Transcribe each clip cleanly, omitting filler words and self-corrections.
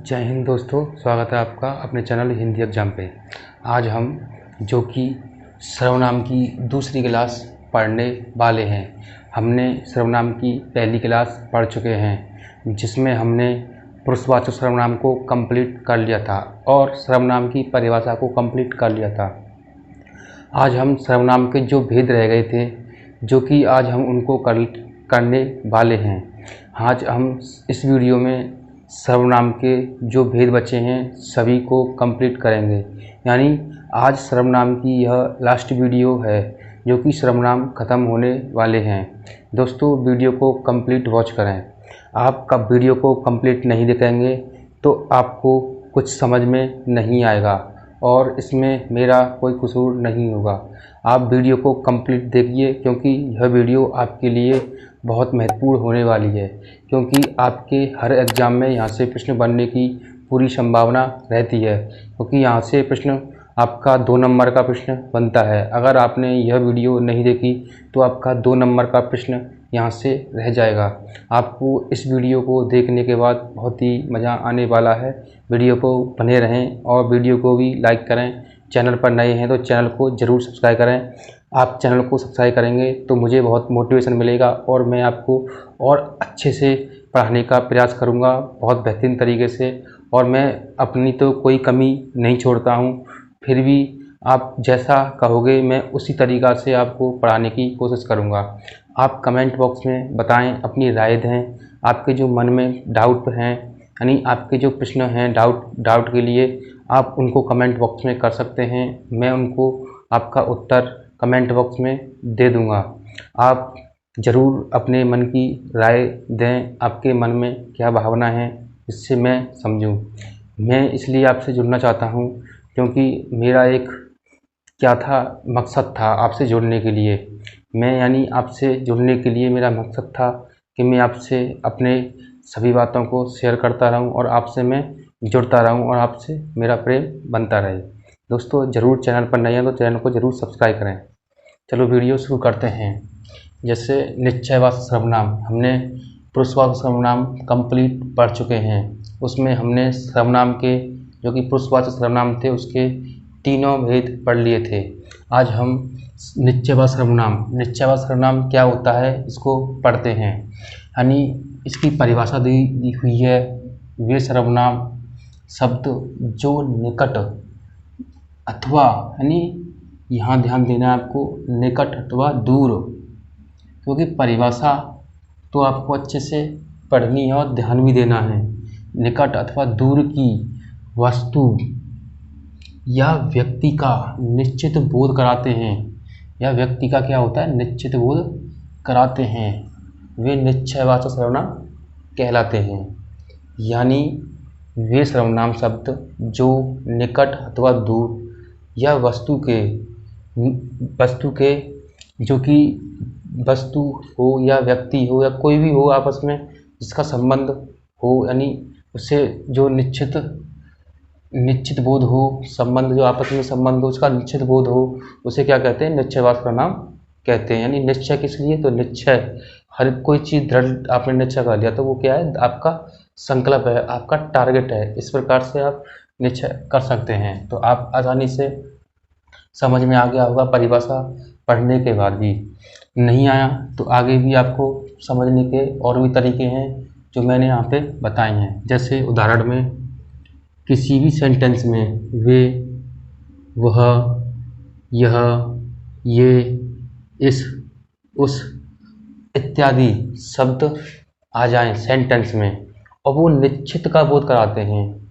जय हिंद दोस्तों, स्वागत है आपका अपने चैनल हिंदी एग्जाम पे। आज हम जो कि सर्वनाम की दूसरी क्लास पढ़ने वाले हैं। हमने सर्वनाम की पहली क्लास पढ़ चुके हैं जिसमें हमने पुरुषवाचक सर्वनाम को कंप्लीट कर लिया था और सर्वनाम की परिभाषा को कंप्लीट कर लिया था। आज हम सर्वनाम के जो भेद रह गए थे जो कि आज हम उनको करने वाले हैं। आज हम इस वीडियो में सर्वनाम के जो भेद बचे हैं सभी को कंप्लीट करेंगे। यानी आज सर्वनाम की यह लास्ट वीडियो है जो कि सर्वनाम ख़त्म होने वाले हैं। दोस्तों, वीडियो को कंप्लीट वॉच करें। आप कब वीडियो को कंप्लीट नहीं देखेंगे तो आपको कुछ समझ में नहीं आएगा और इसमें मेरा कोई कसूर नहीं होगा। आप वीडियो को कंप्लीट देखिए क्योंकि यह वीडियो आपके लिए बहुत महत्वपूर्ण होने वाली है, क्योंकि आपके हर एग्ज़ाम में यहाँ से प्रश्न बनने की पूरी संभावना रहती है। क्योंकि यहाँ से प्रश्न आपका 2 नंबर का प्रश्न बनता है। अगर आपने यह वीडियो नहीं देखी तो आपका 2 नंबर का प्रश्न यहाँ से रह जाएगा। आपको इस वीडियो को देखने के बाद बहुत ही मज़ा आने वाला है। वीडियो को बने रहें और वीडियो को भी लाइक करें। चैनल पर नए हैं तो चैनल को ज़रूर सब्सक्राइब करें। आप चैनल को सब्सक्राइब करेंगे तो मुझे बहुत मोटिवेशन मिलेगा और मैं आपको और अच्छे से पढ़ाने का प्रयास करूँगा, बहुत बेहतरीन तरीके से। और मैं अपनी तो कोई कमी नहीं छोड़ता हूँ, फिर भी आप जैसा कहोगे मैं उसी तरीक़ा से आपको पढ़ाने की कोशिश करूँगा। आप कमेंट बॉक्स में बताएं, अपनी राय दें। आपके जो मन में डाउट हैं, यानी आपके जो प्रश्न हैं डाउट के लिए आप उनको कमेंट बॉक्स में कर सकते हैं। मैं उनको आपका उत्तर कमेंट बॉक्स में दे दूँगा। आप ज़रूर अपने मन की राय दें, आपके मन में क्या भावना है इससे मैं समझूं। मैं इसलिए आपसे जुड़ना चाहता हूं क्योंकि मेरा एक मकसद था आपसे जुड़ने के लिए। आपसे जुड़ने के लिए मेरा मकसद था कि मैं आपसे अपने सभी बातों को शेयर करता रहूं और आपसे मैं जुड़ता रहूं और आपसे मेरा प्रेम बनता रहे। दोस्तों, ज़रूर चैनल पर नए हैं तो चैनल को ज़रूर सब्सक्राइब करें। चलो वीडियो शुरू करते हैं। जैसे निश्चयवाचक सर्वनाम, हमने पुरुषवाचक सर्वनाम कंप्लीट पढ़ चुके हैं। उसमें हमने सर्वनाम के जो कि पुरुषवाचक सर्वनाम थे उसके तीनों भेद पढ़ लिए थे। आज हम निश्चयवाचक सर्वनाम क्या होता है इसको पढ़ते हैं। यानी इसकी परिभाषा दी हुई है। वे सर्वनाम शब्द जो निकट अथवा, यानी यहाँ ध्यान देना है आपको, निकट अथवा दूर, क्योंकि परिभाषा तो आपको अच्छे से पढ़नी है और ध्यान भी देना है। निकट अथवा दूर की वस्तु या व्यक्ति का निश्चित बोध कराते हैं, या व्यक्ति का क्या होता है, निश्चित बोध कराते हैं, वे निश्चयवाचक सर्वनाम कहलाते हैं। यानी वे सर्वनाम शब्द जो निकट अथवा दूर या वस्तु के जो कि वस्तु हो या व्यक्ति हो या कोई भी हो आपस में जिसका संबंध हो, यानी उससे जो निश्चित बोध हो, संबंध जो आपस में संबंध हो उसका निश्चित बोध हो, उसे क्या कहते हैं, निश्चयवाचक सर्वनाम कहते हैं। यानी निश्चय किस लिए, तो निश्चय हर कोई चीज़ दृढ़ आपने निश्चय कर लिया तो वो क्या है, आपका संकल्प है, आपका टारगेट है। इस प्रकार से आप निश्चय कर सकते हैं। तो आप आसानी से समझ में आ गया होगा परिभाषा पढ़ने के बाद भी। नहीं आया तो आगे भी आपको समझने के और भी तरीके हैं जो मैंने यहाँ पे बताए हैं। जैसे उदाहरण में किसी भी सेंटेंस में वे, वह, यह, ये, इस, उस इत्यादि शब्द आ जाएं सेंटेंस में और वो निश्चित का बोध कराते हैं।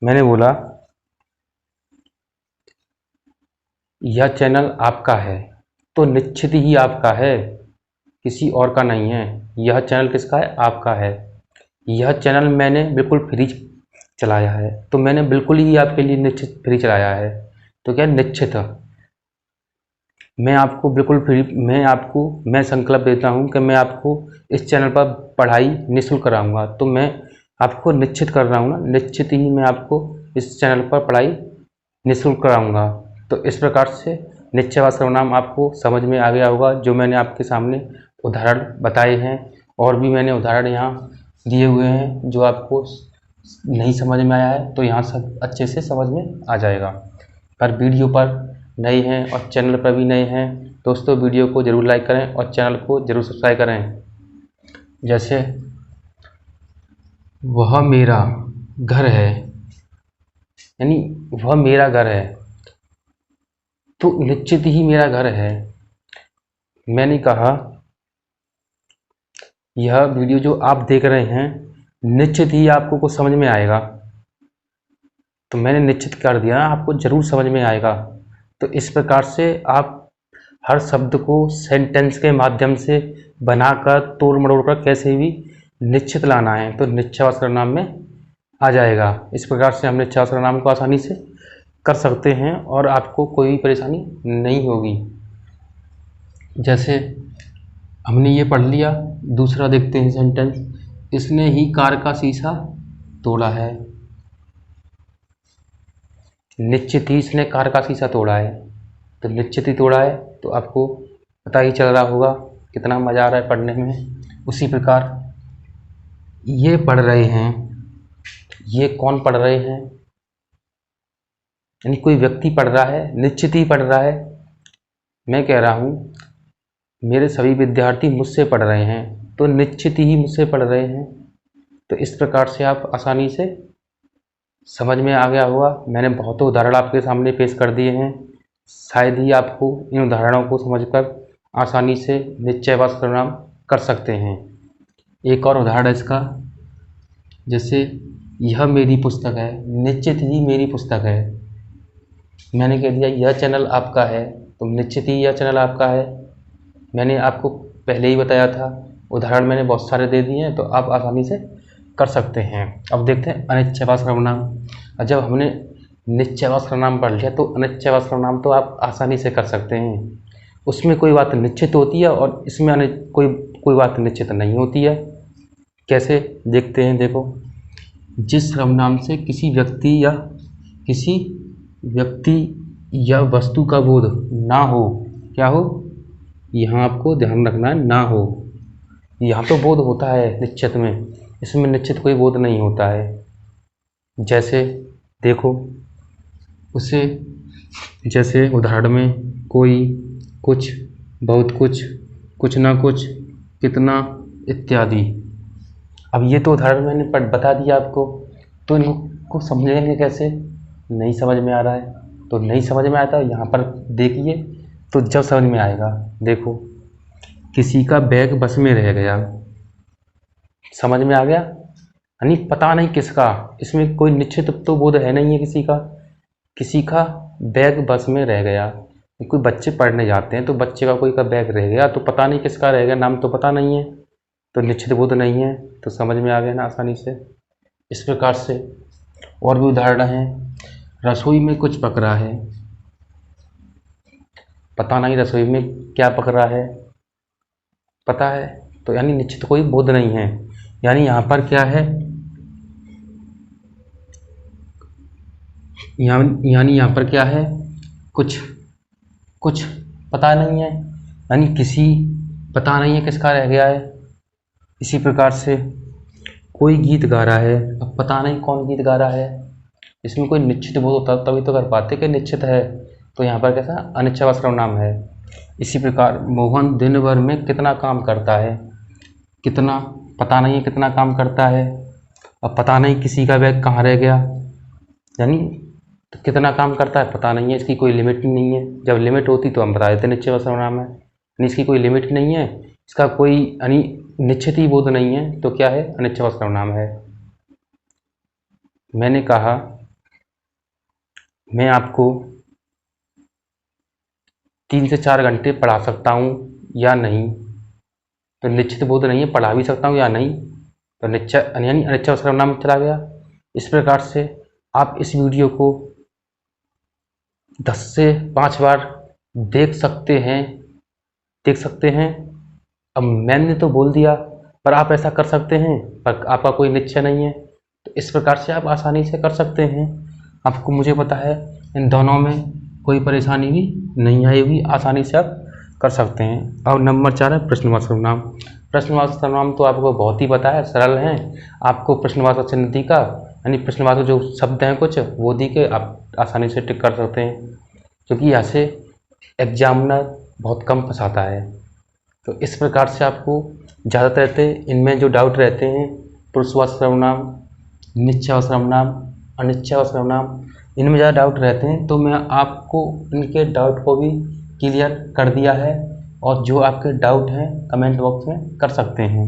मैंने बोला यह चैनल आपका है तो निश्चित ही आपका है, किसी और का नहीं है। यह चैनल किसका है, आपका है। यह चैनल मैंने बिल्कुल फ्री चलाया है तो मैंने बिल्कुल ही आपके लिए निश्चित फ्री चलाया है। तो क्या निश्चित, मैं आपको बिल्कुल फ्री, मैं संकल्प देता हूं कि मैं आपको इस चैनल पर पढ़ाई निःशुल्क कराऊंगा, तो मैं आपको निश्चित कर रहा हूं ना, निश्चित ही मैं आपको इस चैनल पर पढ़ाई निःशुल्क कराऊंगा। तो इस प्रकार से निश्चयवाचक सर्वनाम आपको समझ में आ गया होगा जो मैंने आपके सामने उदाहरण बताए हैं, और भी मैंने उदाहरण यहाँ दिए हुए हैं जो आपको नहीं समझ में आया है तो यहाँ सब अच्छे से समझ में आ जाएगा। पर वीडियो पर नए हैं और चैनल पर भी नए हैं दोस्तों, वीडियो को ज़रूर लाइक करें और चैनल को ज़रूर सब्सक्राइब करें। जैसे वह मेरा घर है, यानी वह मेरा घर है तो निश्चित ही मेरा घर है। मैंने कहा यह वीडियो जो आप देख रहे हैं निश्चित ही आपको कुछ समझ में आएगा, तो मैंने निश्चित कर दिया आपको ज़रूर समझ में आएगा। तो इस प्रकार से आप हर शब्द को सेंटेंस के माध्यम से बनाकर तोड़ मरोड़ कर कैसे भी निश्चित लाना है तो निश्चय सर्वनाम में आ जाएगा। इस प्रकार से हम निश्चय सर्वनाम को आसानी से कर सकते हैं और आपको कोई भी परेशानी नहीं होगी। जैसे हमने ये पढ़ लिया, दूसरा देखते हैं सेंटेंस। इसने ही कार का शीशा तोड़ा है। निश्चित ही इसने कार का शीशा तोड़ा है, तो निश्चित ही तोड़ा है तो आपको पता ही चल रहा होगा कितना मज़ा आ रहा है पढ़ने में। उसी प्रकार ये पढ़ रहे हैं, ये कौन पढ़ रहे हैं, यानी कोई व्यक्ति पढ़ रहा है, निश्चित ही पढ़ रहा है। मैं कह रहा हूँ मेरे सभी विद्यार्थी मुझसे पढ़ रहे हैं, तो निश्चित ही मुझसे पढ़ रहे हैं। तो इस प्रकार से आप आसानी से समझ में आ गया होगा। मैंने बहुत उदाहरण आपके सामने पेश कर दिए हैं, शायद ही आपको इन उदाहरणों को समझकर आसानी से निश्चयवाचक सर्वनाम कर सकते हैं। एक और उदाहरण है इसका, जैसे यह मेरी पुस्तक है। निश्चित ही मेरी पुस्तक है। मैंने कह दिया यह चैनल आपका है, तो निश्चित ही यह चैनल आपका है। मैंने आपको पहले ही बताया था, उदाहरण मैंने बहुत सारे दे दिए हैं तो आप आसानी से कर सकते हैं। अब देखते हैं अनिश्चयवाचक सर्वनाम। और जब हमने निश्चयवाचक सर्वनाम पढ़ लिया तो अनिश्चयवाचक सर्वनाम तो आप आसानी से कर सकते हैं। उसमें कोई बात निश्चित होती है और इसमें कोई बात निश्चित नहीं होती है। कैसे देखते हैं, देखो। जिस सर्वनाम से किसी व्यक्ति या वस्तु का बोध ना हो, क्या हो, यहाँ आपको ध्यान रखना है, ना हो। यहाँ तो बोध होता है निश्चित में, इसमें निश्चित कोई बोध नहीं होता है। जैसे देखो उसे, जैसे उदाहरण में कोई, कुछ, बहुत कुछ, कुछ ना कुछ, कितना इत्यादि। अब ये तो उदाहरण मैंने बता दिया आपको, तो इनको समझेंगे कैसे? नहीं समझ में आ रहा है तो नहीं समझ में आता, यहाँ पर देखिए तो जब समझ में आएगा। देखो किसी का बैग बस में रह गया, समझ में आ गया, यानी पता नहीं किसका, इसमें कोई निश्चित तो बोध है नहीं है किसी का बैग बस में रह गया। कोई बच्चे पढ़ने जाते हैं तो बच्चे का कोई का बैग रह गया, तो पता नहीं किसका रह गया, नाम तो पता नहीं है, तो निश्चित बोध नहीं है, तो समझ में आ गया ना आसानी से। इस प्रकार से और भी उदाहरण हैं। रसोई में कुछ पक रहा है, पता नहीं रसोई में क्या पक रहा है, पता है तो यानी निश्चित कोई बोध नहीं है। यानी यहाँ पर क्या है, यानी यहाँ पर क्या है, कुछ पता नहीं है, यानी किसी पता नहीं है किसका रह गया है। इसी प्रकार से कोई गीत गा रहा है, अब पता नहीं कौन गीत गा रहा है, इसमें कोई निश्चित बोध होता तभी तो कर पाते कि निश्चित है, तो यहाँ पर कैसा अनिश्चयवाचक सर्वनाम है। इसी प्रकार मोहन दिन भर में कितना काम करता है, कितना पता नहीं है कितना काम करता है, अब पता नहीं किसी का बैग कहाँ रह गया, यानी तो कितना काम करता है पता नहीं है, इसकी कोई लिमिट नहीं है। जब लिमिट होती तो हम बता देते निश्चयवाचक सर्वनाम है, यानी इसकी कोई लिमिट नहीं है, इसका कोई यानी निश्चित ही बोध नहीं है, तो क्या है, अनिश्चयवाचक सर्वनाम है। मैंने कहा मैं आपको 3 से 4 घंटे पढ़ा सकता हूँ या नहीं, तो निश्चित बोध नहीं है, पढ़ा भी सकता हूँ या नहीं, तो निश्चय यानी अनिश्चयवाचक सर्वनाम चला गया। इस प्रकार से आप इस वीडियो को 10 से 5 बार देख सकते हैं। अब मैंने तो बोल दिया पर आप ऐसा कर सकते हैं, पर आपका कोई निश्चय नहीं है, तो इस प्रकार से आप आसानी से कर सकते हैं। आपको मुझे पता है इन दोनों में कोई परेशानी भी नहीं आएगी, आसानी से आप कर सकते हैं। और नंबर 4 है प्रश्नवाचक सर्वनाम। प्रश्नवाचक सर्वनाम तो आपको बहुत ही पता है, सरल हैं। आपको प्रश्नवाचक चिन्ह का यानी प्रश्नवाचक जो शब्द हैं कुछ वो दी के आप आसानी से टिक कर सकते हैं, क्योंकि यहाँ से एग्जामिनर बहुत कम फंसाता है। तो इस प्रकार से आपको ज़्यादातर रहते इनमें जो डाउट रहते हैं पुरुषवाचक सर्वनाम, निश्चयवाचक सर्वनाम, अनिश्चयवाचक सर्वनाम, इनमें ज़्यादा डाउट रहते हैं। तो मैं आपको इनके डाउट को भी क्लियर कर दिया है, और जो आपके डाउट हैं कमेंट बॉक्स में कर सकते हैं।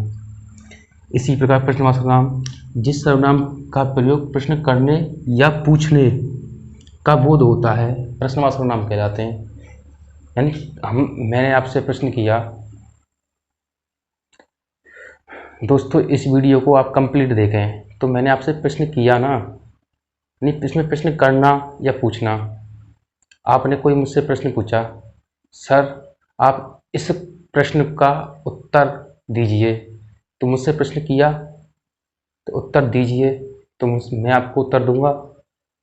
इसी प्रकार प्रश्नवाचक सर्वनाम, जिस सर्वनाम का प्रयोग प्रश्न करने या पूछने का बोध होता है प्रश्नवाचक सर्वनाम कहलाते हैं। यानी मैंने आपसे प्रश्न किया, दोस्तों इस वीडियो को आप कंप्लीट देखें, तो मैंने आपसे प्रश्न किया ना, नहीं इसमें प्रश्न करना या पूछना। आपने कोई मुझसे प्रश्न पूछा, सर आप इस प्रश्न का उत्तर दीजिए, तो मुझसे प्रश्न किया तो उत्तर दीजिए, तो मैं आपको उत्तर दूंगा।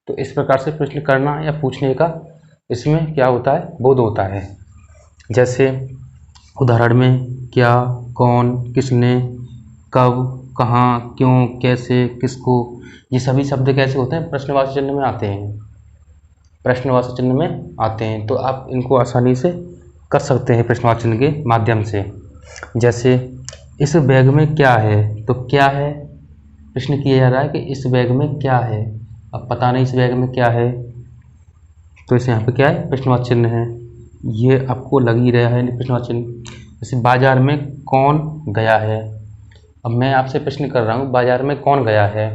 तो इस प्रकार से प्रश्न करना या पूछने का इसमें क्या होता है, बोध होता है। जैसे उदाहरण में क्या, कौन, किसने, कब, कहाँ, क्यों, कैसे, किसको, ये सभी शब्द कैसे होते हैं, प्रश्नवाचक चिन्ह में आते हैं, प्रश्नवाचक चिन्ह में आते हैं। तो आप इनको आसानी से कर सकते हैं प्रश्नवाचक चिन्ह के माध्यम से। जैसे इस बैग में क्या है, तो क्या है, प्रश्न किया जा रहा है कि इस बैग में क्या है। अब पता नहीं इस बैग में क्या है, तो इसे यहाँ पे क्या है, प्रश्नवाचक चिन्ह है, ये आपको लग ही रहा है प्रश्नवाचक चिन्ह। जैसे बाजार में कौन गया है, अब मैं आपसे प्रश्न कर रहा हूँ बाजार में कौन गया है,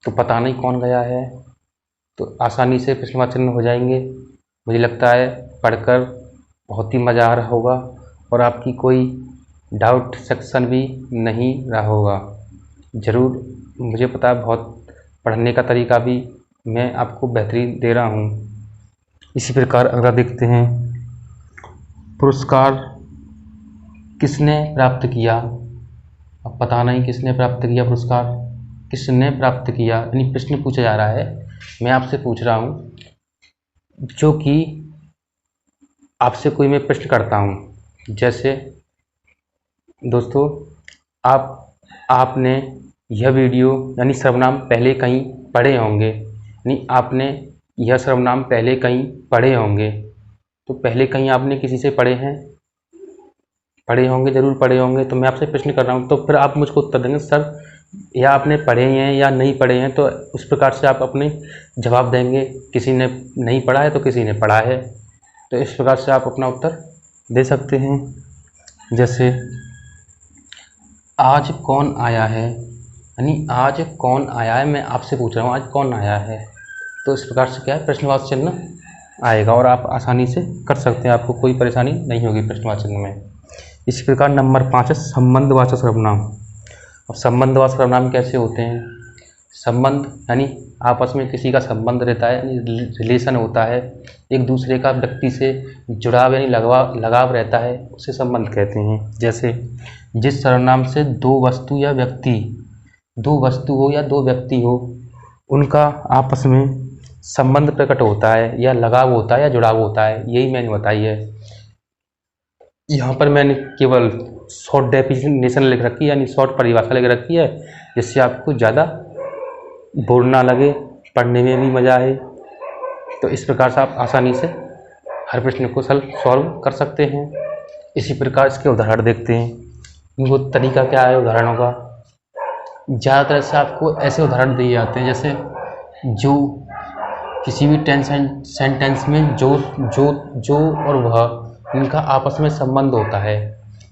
तो पता नहीं कौन गया है, तो आसानी से प्रश्नवाचक चिन्ह हो जाएंगे। मुझे लगता है पढ़कर बहुत ही मज़ा आ रहा होगा, और आपकी कोई डाउट सेक्शन भी नहीं रहा होगा। ज़रूर मुझे पता है बहुत पढ़ने का तरीका भी मैं आपको बेहतरीन दे रहा हूँ। इसी प्रकार अगला देखते हैं, पुरस्कार किसने प्राप्त किया। अब पता नहीं किसने प्राप्त किया पुरस्कार, किसने प्राप्त किया, यानी प्रश्न पूछा जा रहा है, मैं आपसे पूछ रहा हूँ, जो कि आपसे कोई मैं प्रश्न करता हूँ। जैसे दोस्तों आपने यह वीडियो यानी सर्वनाम पहले कहीं पढ़े होंगे, यानी आपने यह सर्वनाम पहले कहीं पढ़े होंगे, तो पहले कहीं आपने किसी से पढ़े हैं, पढ़े होंगे, ज़रूर पढ़े होंगे। तो मैं आपसे प्रश्न कर रहा हूँ, तो फिर आप मुझको उत्तर देंगे सर या आपने पढ़े हैं या नहीं पढ़े हैं, तो उस प्रकार से आप अपने जवाब देंगे। किसी ने नहीं पढ़ा है तो किसी ने पढ़ा है, तो इस प्रकार से आप अपना उत्तर दे सकते हैं। जैसे आज कौन आया है, यानी आज कौन आया है, मैं आपसे पूछ रहा हूँ आज कौन आया है, तो इस प्रकार से क्या है, प्रश्नवाचक चिन्ह आएगा, और आप आसानी से कर सकते हैं, आपको कोई परेशानी नहीं होगी प्रश्नवाचक चिन्ह में। इसी प्रकार नंबर 5 है संबंधवाचक सर्वनाम। अब संबंधवाचक सर्वनाम कैसे होते हैं, संबंध यानी आपस में किसी का संबंध रहता है, यानी रिलेशन होता है, एक दूसरे का व्यक्ति से जुड़ाव यानी लगाव रहता है, उसे संबंध कहते हैं। जैसे जिस सर्वनाम से दो वस्तु या व्यक्ति, दो वस्तु हो या दो व्यक्ति हो, उनका आपस में संबंध प्रकट होता है, या लगाव होता है, या जुड़ाव होता है, यही मैंने बताई है। यहाँ पर मैंने केवल शॉर्ट डेफिनेशन लिख रखी है, यानी शॉर्ट परिभाषा लिख रखी है, जिससे आपको ज़्यादा बोर ना लगे, पढ़ने में भी मज़ा आए। तो इस प्रकार से आप आसानी से हर प्रश्न को सॉल्व कर सकते हैं। इसी प्रकार इसके उदाहरण देखते हैं, इनको तरीका क्या है उदाहरणों का। ज़्यादातर से आपको ऐसे उदाहरण दिए जाते हैं, जैसे जो किसी भी सेंटेंस में जो और वह, इनका आपस में संबंध होता है।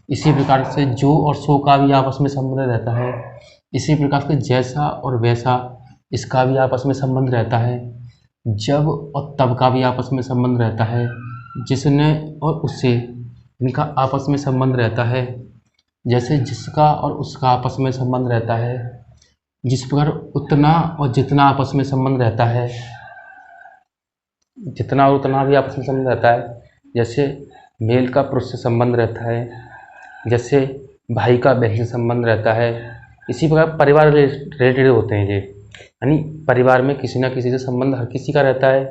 इसी प्रकार से जो और सो का भी आपस में संबंध रहता है। इसी प्रकार से जैसा और वैसा, इसका भी आपस में संबंध रहता है। जब और तब का भी आपस में संबंध रहता है। जिसने और उससे, इनका आपस में संबंध रहता है। जैसे जिसका और उसका आपस में संबंध रहता है। जिस प्रकार उतना और जितना आपस में संबंध रहता है, जितना और उतना भी आपस में संबंध रहता है। जैसे मेल का पुरुष से संबंध रहता है, जैसे भाई का बहन से संबंध रहता है। इसी प्रकार परिवार रिलेटेड होते हैं ये, यानी परिवार में किसी न किसी से संबंध हर किसी का रहता है।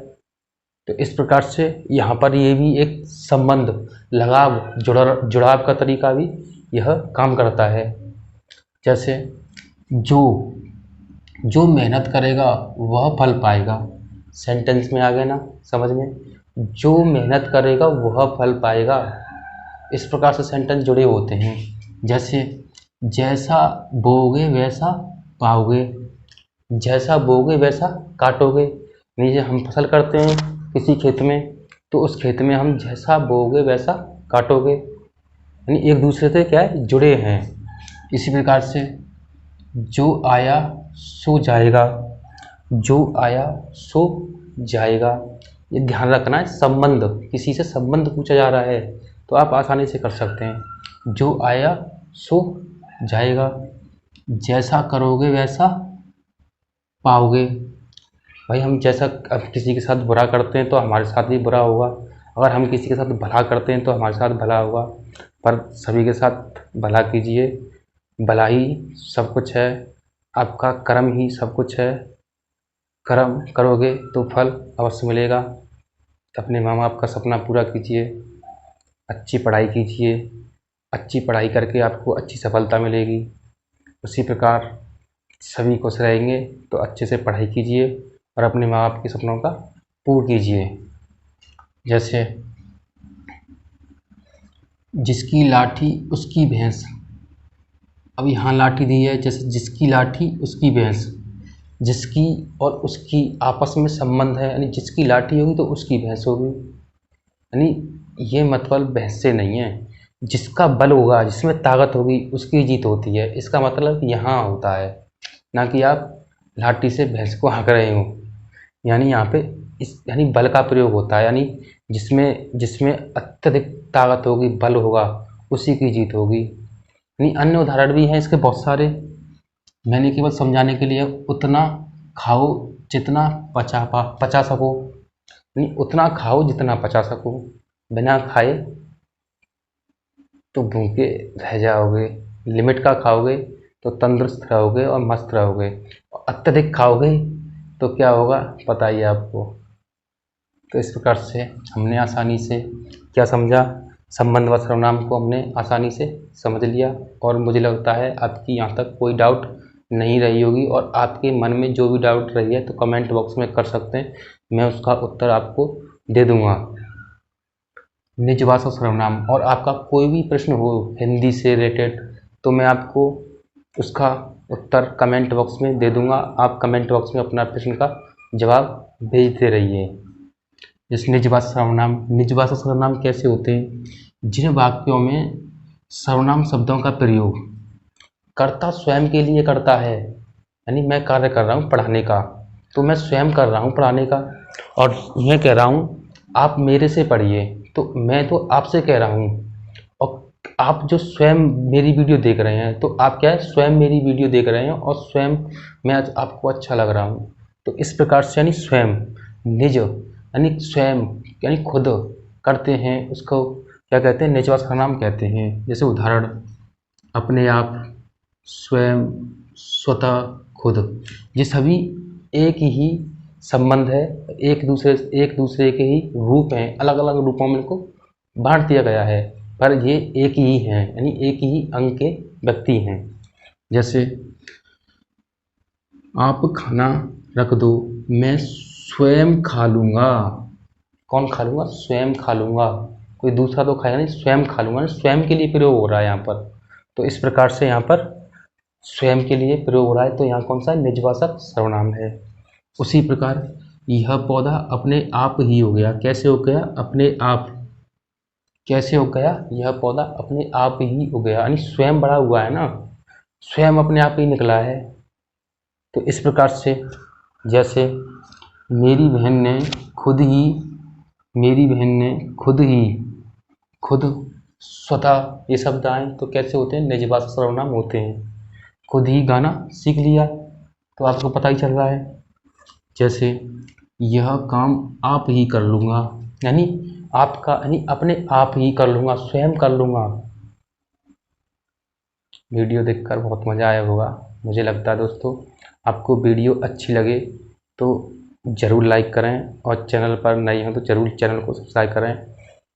तो इस प्रकार से यहाँ पर ये भी एक संबंध, लगाव, जुड़ाव का तरीका भी यह काम करता है। जैसे जो जो मेहनत करेगा वह फल पाएगा। सेंटेंस में आ गया ना समझ में, जो मेहनत करेगा वह फल पाएगा। इस प्रकार से सेंटेंस जुड़े होते हैं। जैसे जैसा बोओगे वैसा पाओगे, जैसा बोओगे वैसा काटोगे। यानी जब हम फसल करते हैं किसी खेत में, तो उस खेत में हम जैसा बोओगे वैसा काटोगे, यानी एक दूसरे से क्या है, जुड़े हैं। इसी प्रकार से जो आया सो जाएगा, जो आया सो जाएगा। ये ध्यान रखना है, संबंध, किसी से संबंध पूछा जा रहा है तो आप आसानी से कर सकते हैं। जो आया सो जाएगा, जैसा करोगे वैसा पाओगे। भाई हम जैसा अब किसी के साथ बुरा करते हैं तो हमारे साथ भी बुरा होगा, अगर हम किसी के साथ भला करते हैं तो हमारे साथ भला होगा। पर सभी के साथ भला कीजिए, भला ही सब कुछ है, आपका कर्म ही सब कुछ है। कर्म करोगे तो फल अवश्य मिलेगा। अपने माँ बाप का सपना पूरा कीजिए, अच्छी पढ़ाई कीजिए, अच्छी पढ़ाई करके आपको अच्छी सफलता मिलेगी। उसी प्रकार सभी खुश रहेंगे तो अच्छे से पढ़ाई कीजिए और अपने माँ बाप के सपनों का पूर्ण कीजिए। जैसे जिसकी लाठी उसकी भैंस, अब यहाँ लाठी दी है, जैसे जिसकी लाठी उसकी भैंस, जिसकी और उसकी आपस में संबंध है, यानी जिसकी लाठी होगी तो उसकी भैंस होगी। यानी ये मतलब भैंस से नहीं है, जिसका बल होगा, जिसमें ताकत होगी उसकी जीत होती है। इसका मतलब यहाँ होता है, ना कि आप लाठी से भैंस को हाँक रहे हो। यानी यहाँ पे यानी बल का प्रयोग होता है, यानी जिसमें जिसमें अत्यधिक ताकत होगी, बल होगा, उसी की जीत होगी। यानी अन्य उदाहरण भी हैं इसके बहुत सारे, मैंने केवल समझाने के लिए उतना खाओ जितना पचा सको, यानी उतना खाओ जितना पचा सको। बिना खाए तो भूखे रह जाओगे, लिमिट का खाओगे तो तंदुरुस्त रहोगे और मस्त रहोगे, और अत्यधिक खाओगे तो क्या होगा पता ही है आपको। तो इस प्रकार से हमने आसानी से क्या समझा, संबंध व सर्वनाम को हमने आसानी से समझ लिया, और मुझे लगता है आपकी यहाँ तक कोई डाउट नहीं रही होगी, और आपके मन में जो भी डाउट रही है तो कमेंट बॉक्स में कर सकते हैं, मैं उसका उत्तर आपको दे दूँगा। निजवाचक सर्वनाम, और आपका कोई भी प्रश्न हो हिंदी से रिलेटेड तो मैं आपको उसका उत्तर कमेंट बॉक्स में दे दूँगा। आप कमेंट बॉक्स में अपना प्रश्न का जवाब भेजते रहिए। जैसे निजवाचक सर्वनाम, निजवाचक सर्वनाम कैसे होते हैं, जिन वाक्यों में सर्वनाम शब्दों का प्रयोग कर्ता स्वयं के लिए करता है, यानी मैं कार्य कर रहा हूँ पढ़ाने का, तो मैं स्वयं कर रहा हूँ पढ़ाने का, और मैं कह रहा हूँ आप मेरे से पढ़िए, तो मैं तो आपसे कह रहा हूँ, और आप जो स्वयं मेरी वीडियो देख रहे हैं तो आप क्या है, स्वयं मेरी वीडियो देख रहे हैं और स्वयं मैं आज आपको अच्छा लग रहा हूँ। तो इस प्रकार से यानी स्वयं, निज यानी स्वयं यानी खुद करते हैं, उसको क्या कहते हैं, निजवाचक सर्वनाम कहते हैं। जैसे उदाहरण, अपने आप, स्वयं, स्वतः, खुद, ये सभी एक ही संबंध है, एक दूसरे के ही रूप हैं, अलग अलग रूपों में इनको बांट दिया गया है, पर ये एक ही हैं, यानी एक ही अंग के व्यक्ति हैं। जैसे आप खाना रख दो, मैं स्वयं खा लूँगा। कौन खा लूँगा, स्वयं खा लूँगा, कोई दूसरा तो खाएगा नहीं, स्वयं खा लूँगा, स्वयं के लिए प्रयोग हो रहा है यहाँ पर। तो इस प्रकार से यहाँ पर स्वयं के लिए प्रयोग हो रहा है, तो यहाँ कौन सा निजवाचक सर्वनाम है। उसी प्रकार यह पौधा अपने आप ही हो गया, कैसे हो गया, अपने आप, कैसे हो गया, यह पौधा अपने आप ही हो गया, यानी स्वयं बड़ा हुआ है ना, स्वयं अपने आप ही निकला है। तो इस प्रकार से जैसे मेरी बहन ने खुद ही, मेरी बहन ने खुद ही, खुद, स्वतः, ये शब्द आए तो कैसे होते हैं, निजवाचक सर्वनाम होते हैं। खुद ही गाना सीख लिया तो आपको पता ही चल रहा है। जैसे यह काम आप ही कर लूँगा, यानी आपका, यानी अपने आप ही कर लूँगा, स्वयं कर लूँगा। वीडियो देखकर बहुत मज़ा आया होगा मुझे लगता है। दोस्तों आपको वीडियो अच्छी लगे तो ज़रूर लाइक करें, और चैनल पर नए हैं तो ज़रूर चैनल को सब्सक्राइब करें।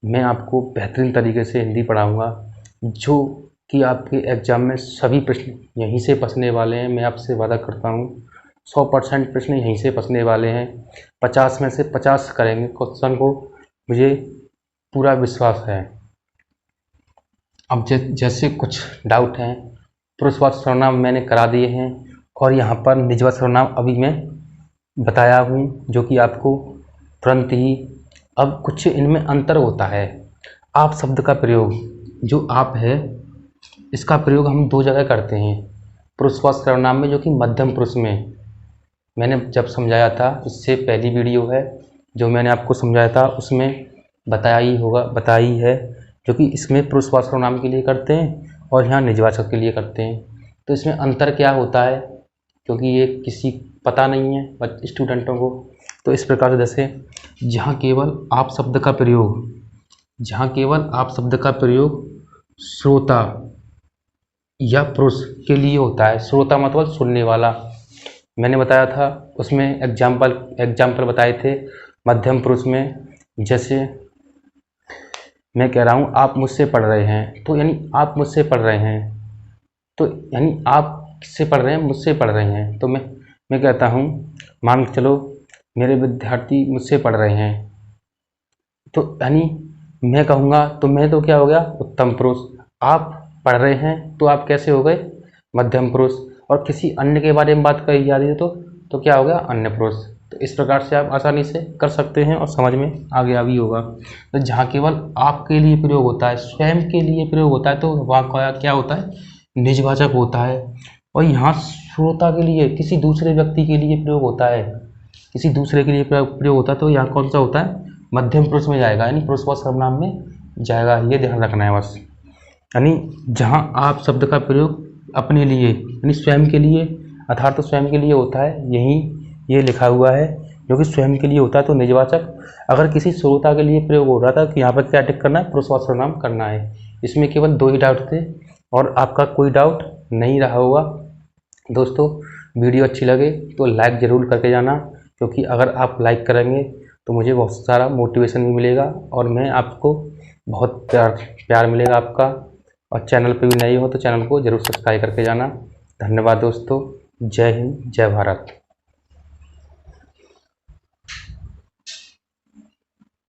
मैं आपको बेहतरीन तरीके से हिंदी पढ़ाऊँगा, जो कि आपके एग्ज़ाम में सभी प्रश्न यहीं से फंसने वाले हैं। मैं आपसे वादा करता हूँ 100% प्रश्न यहीं से फंसने वाले हैं। 50 में से 50 करेंगे क्वेश्चन को, मुझे पूरा विश्वास है। अब जैसे कुछ डाउट हैं, पुरुषवाचक सर्वनाम मैंने करा दिए हैं और यहाँ पर निजवाचक सर्वनाम अभी मैं बताया हूँ, जो कि आपको तुरंत ही। अब कुछ इनमें अंतर होता है। आप शब्द का प्रयोग, जो आप है, इसका प्रयोग हम 2 जगह करते हैं। पुरुषवाचक सर्वनाम में, जो कि मध्यम पुरुष में मैंने जब समझाया था, इससे पहली वीडियो है जो मैंने आपको समझाया था, उसमें बताई है, जो कि इसमें पुरुषवाचक सर्वनाम के लिए करते हैं और यहाँ निजवाचक के लिए करते हैं। तो इसमें अंतर क्या होता है, क्योंकि ये किसी पता नहीं है स्टूडेंटों को। तो इस प्रकार से, जैसे जहाँ केवल आप शब्द का प्रयोग श्रोता या पुरुष के लिए होता है। श्रोता मतलब सुनने वाला, मैंने बताया था उसमें एग्जाम्पल बताए थे। मध्यम पुरुष में जैसे मैं कह रहा हूँ आप मुझसे पढ़ रहे हैं, तो यानी आप मुझसे पढ़ रहे हैं, तो यानी आप किससे पढ़ रहे हैं, मुझसे पढ़ रहे हैं। तो मैं कहता हूँ, मान के चलो मेरे विद्यार्थी मुझसे पढ़ रहे हैं, तो यानी मैं कहूँगा तो मैं तो क्या हो गया, उत्तम पुरुष। आप पढ़ रहे हैं तो आप कैसे हो गए, मध्यम पुरुष। और किसी अन्य के बारे में बात कही जा रही है तो क्या हो गया, अन्य पुरुष। तो इस प्रकार से आप आसानी से कर सकते हैं और समझ में आ गया भी होगा। तो जहाँ केवल आपके लिए प्रयोग होता है, स्वयं के लिए प्रयोग होता है, तो वहाँ क्या होता है, निजवाचक होता है। और यहाँ श्रोता के लिए, किसी दूसरे व्यक्ति के लिए प्रयोग होता है, प्रयोग होता है, तो यहाँ कौन सा होता है, मध्यम पुरुष में जाएगा, यानी पुरुषवाचक सर्वनाम में जाएगा। ये ध्यान रखना है बस। यानी जहाँ आप शब्द का प्रयोग अपने लिए, यानी स्वयं के लिए, अर्थात तो स्वयं के लिए होता है, यहीं ये लिखा हुआ है, जो कि स्वयं के लिए होता है, तो निजवाचक। अगर किसी श्रोता के लिए प्रयोग हो रहा था कि यहाँ पर क्या टिक करना है, पुरुषवाचक सर्वनाम करना है। इसमें केवल 2 ही डाउट थे और आपका कोई डाउट नहीं रहा होगा। दोस्तों, वीडियो अच्छी लगे तो लाइक ज़रूर करके जाना, क्योंकि अगर आप लाइक करेंगे तो मुझे बहुत सारा मोटिवेशन भी मिलेगा और मैं आपको बहुत प्यार मिलेगा आपका। और चैनल पे भी नए हो तो चैनल को ज़रूर सब्सक्राइब करके जाना। धन्यवाद दोस्तों। जय हिंद, जय भारत।